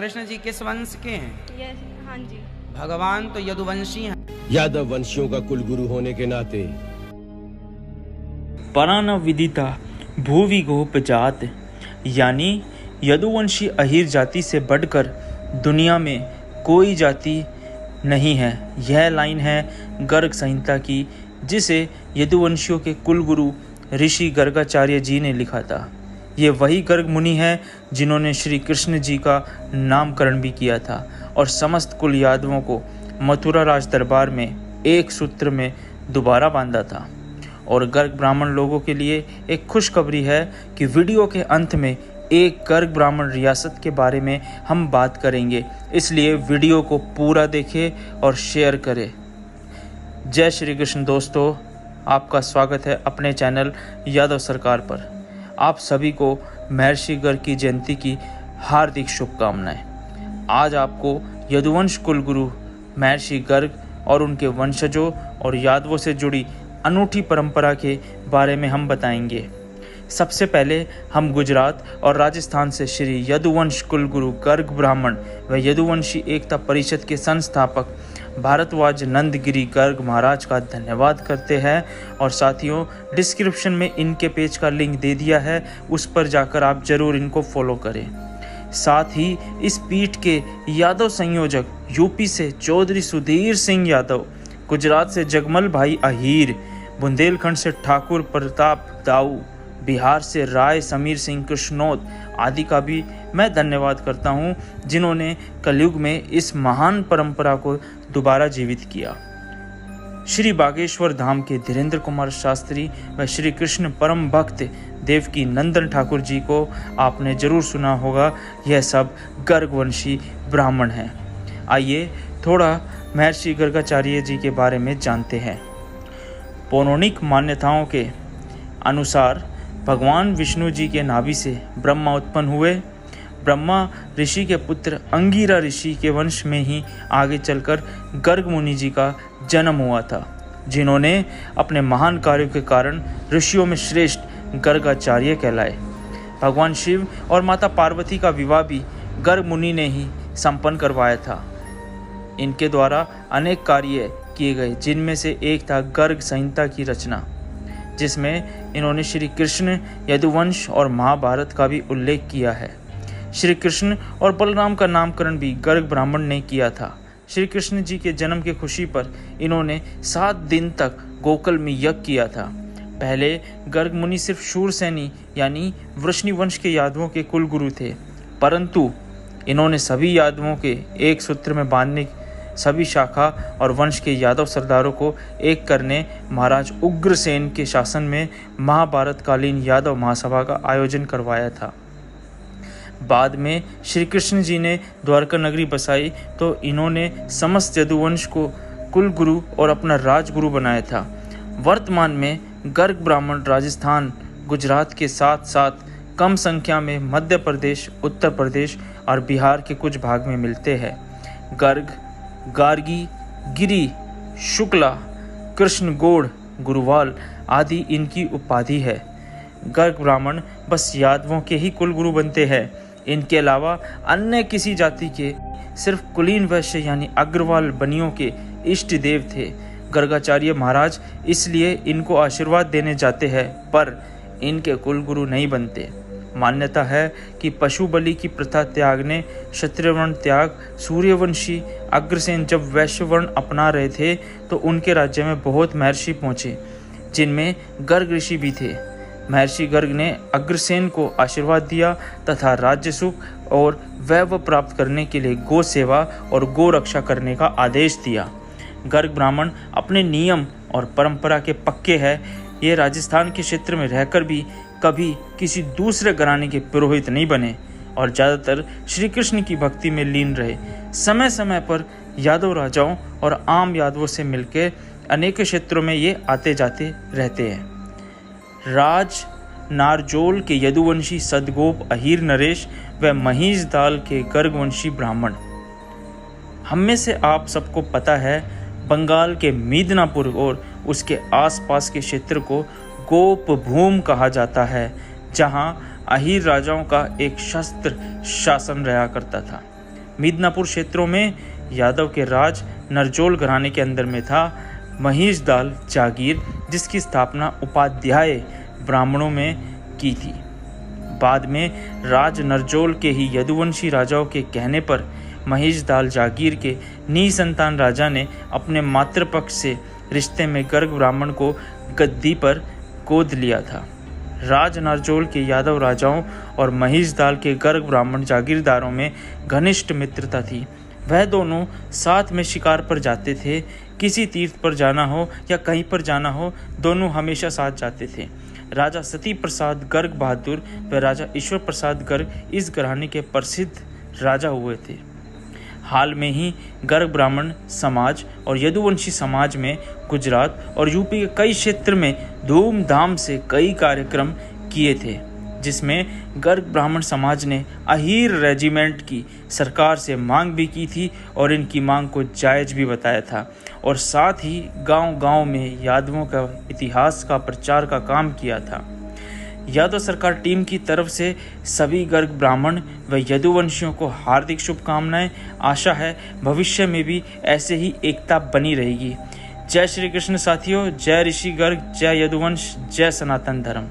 कृष्ण जी किस वंश के हैं? यस, हाँ जी। भगवान तो यदुवंशी हैं। यादव वंशियों का कुलगुरु होने के नाते परान विदिता भूवि गोप जात, यानी यदुवंशी अहीर जाति से बढ़कर दुनिया में कोई जाति नहीं है। यह लाइन है गर्ग संहिता की, जिसे यदुवंशियों के कुलगुरु ऋषि गर्गाचार्य जी ने लिखा था। ये वही गर्ग मुनि है जिन्होंने श्री कृष्ण जी का नामकरण भी किया था और समस्त कुल यादवों को मथुरा राज दरबार में एक सूत्र में दोबारा बांधा था। और गर्ग ब्राह्मण लोगों के लिए एक खुशखबरी है कि वीडियो के अंत में एक गर्ग ब्राह्मण रियासत के बारे में हम बात करेंगे, इसलिए वीडियो को पूरा देखें और शेयर करें। जय श्री कृष्ण दोस्तों, आपका स्वागत है अपने चैनल यादव सरकार पर। आप सभी को महर्षि गर्ग की जयंती की हार्दिक शुभकामनाएं। आज आपको यदुवंश कुलगुरु महर्षि गर्ग और उनके वंशजों और यादवों से जुड़ी अनूठी परंपरा के बारे में हम बताएंगे। सबसे पहले हम गुजरात और राजस्थान से श्री यदुवंश कुलगुरु गर्ग ब्राह्मण व यदुवंशी एकता परिषद के संस्थापक भारद्वाज नंदगिरी गर्ग महाराज का धन्यवाद करते हैं। और साथियों, डिस्क्रिप्शन में इनके पेज का लिंक दे दिया है, उस पर जाकर आप जरूर इनको फॉलो करें। साथ ही इस पीठ के यादव संयोजक यूपी से चौधरी सुधीर सिंह यादव, गुजरात से जगमल भाई अहीर, बुंदेलखंड से ठाकुर प्रताप दाऊ, बिहार से राय समीर सिंह कृष्णोद आदि का भी मैं धन्यवाद करता हूं, जिन्होंने कलयुग में इस महान परंपरा को दोबारा जीवित किया। श्री बागेश्वर धाम के धीरेन्द्र कुमार शास्त्री व श्री कृष्ण परम भक्त देवकी नंदन ठाकुर जी को आपने जरूर सुना होगा। यह सब गर्गवंशी ब्राह्मण हैं। आइए थोड़ा महर्षि गर्गाचार्य जी के बारे में जानते हैं। पौराणिक मान्यताओं के अनुसार भगवान विष्णु जी के नाभि से ब्रह्मा उत्पन्न हुए। ब्रह्मा ऋषि के पुत्र अंगिरा ऋषि के वंश में ही आगे चलकर गर्ग मुनि जी का जन्म हुआ था, जिन्होंने अपने महान कार्यों के कारण ऋषियों में श्रेष्ठ गर्गाचार्य कहलाए। भगवान शिव और माता पार्वती का विवाह भी गर्ग मुनि ने ही संपन्न करवाया था। इनके द्वारा अनेक कार्य किए गए, जिनमें से एक था गर्ग संहिता की रचना, जिसमें इन्होंने श्री कृष्ण, यदुवंश और महाभारत का भी उल्लेख किया है। श्री कृष्ण और बलराम का नामकरण भी गर्ग ब्राह्मण ने किया था। श्री कृष्ण जी के जन्म की खुशी पर इन्होंने 7 दिन तक गोकुल में यज्ञ किया था। पहले गर्ग मुनि सिर्फ शूरसेनी यानी वृष्णि वंश के यादवों के कुलगुरु थे, परंतु इन्होंने सभी यादवों के एक सूत्र में बांधने, सभी शाखा और वंश के यादव सरदारों को एक करने महाराज उग्रसेन के शासन में महाभारत कालीन यादव महासभा का आयोजन करवाया था। बाद में श्री कृष्ण जी ने द्वारका नगरी बसाई तो इन्होंने समस्त यदुवंश को कुलगुरु और अपना राजगुरु बनाया था। वर्तमान में गर्ग ब्राह्मण राजस्थान, गुजरात के साथ साथ कम संख्या में मध्य प्रदेश, उत्तर प्रदेश और बिहार के कुछ भाग में मिलते हैं। गर्ग, गार्गी, गिरी, शुक्ला, कृष्ण गौड़, गुरुवाल आदि इनकी उपाधि है। गर्ग ब्राह्मण बस यादवों के ही कुलगुरु बनते हैं। इनके अलावा अन्य किसी जाति के सिर्फ कुलीन वैश्य यानी अग्रवाल बनियों के इष्ट देव थे गर्गाचार्य महाराज, इसलिए इनको आशीर्वाद देने जाते हैं, पर इनके कुलगुरु नहीं बनते। मान्यता है कि पशु बलि की प्रथा त्यागने, क्षत्रिय वर्ण त्याग, सूर्यवंशी अग्रसेन जब वैश्य वर्ण अपना रहे थे तो उनके राज्य में बहुत महर्षि पहुँचे, जिनमें गर्ग ऋषि भी थे। महर्षि गर्ग ने अग्रसेन को आशीर्वाद दिया तथा राज्य सुख और वैभव प्राप्त करने के लिए गो सेवा और गो रक्षा करने का आदेश दिया। गर्ग ब्राह्मण अपने नियम और परंपरा के पक्के हैं। ये राजस्थान के क्षेत्र में रहकर भी कभी किसी दूसरे घराने के पुरोहित नहीं बने और ज़्यादातर श्री कृष्ण की भक्ति में लीन रहे। समय समय पर यादव राजाओं और आम यादवों से मिलकर अनेक क्षेत्रों में ये आते जाते रहते हैं। राज नारजोल के यदुवंशी सदगोप अहीर नरेश व महिष दाल के गर्गवंशी ब्राह्मण। हम में से आप सबको पता है, बंगाल के मिदनापुर और उसके आसपास के क्षेत्र को गोप भूम कहा जाता है, जहां अहीर राजाओं का एक शस्त्र शासन रहा करता था। मिदनापुर क्षेत्रों में यादव के राज नरजोल घराने के अंदर में था महिषदाल जागीर, जिसकी स्थापना उपाध्याय ब्राह्मणों में की थी। बाद में राज नरजोल के ही यदुवंशी राजाओं के कहने पर महिषदाल जागीर के निसंतान राजा ने अपने मातृपक्ष से रिश्ते में गर्ग ब्राह्मण को गद्दी पर गोद लिया था। राज नरजोल के यादव राजाओं और महिषदाल के गर्ग ब्राह्मण जागीरदारों में घनिष्ठ मित्रता थी। वह दोनों साथ में शिकार पर जाते थे। किसी तीर्थ पर जाना हो या कहीं पर जाना हो, दोनों हमेशा साथ जाते थे। राजा सती प्रसाद गर्ग बहादुर व राजा ईश्वर प्रसाद गर्ग इस घराने के प्रसिद्ध राजा हुए थे। हाल में ही गर्ग ब्राह्मण समाज और यदुवंशी समाज में गुजरात और यूपी के कई क्षेत्र में धूमधाम से कई कार्यक्रम किए थे, जिसमें गर्ग ब्राह्मण समाज ने अहीर रेजिमेंट की सरकार से मांग भी की थी और इनकी मांग को जायज़ भी बताया था, और साथ ही गांव-गांव में यादवों का इतिहास का प्रचार का काम किया था। यादव सरकार टीम की तरफ से सभी गर्ग ब्राह्मण व यदुवंशियों को हार्दिक शुभकामनाएं। आशा है भविष्य में भी ऐसे ही एकता बनी रहेगी। जय श्री कृष्ण साथियों, जय ऋषि गर्ग, जय यदुवंश, जय सनातन धर्म।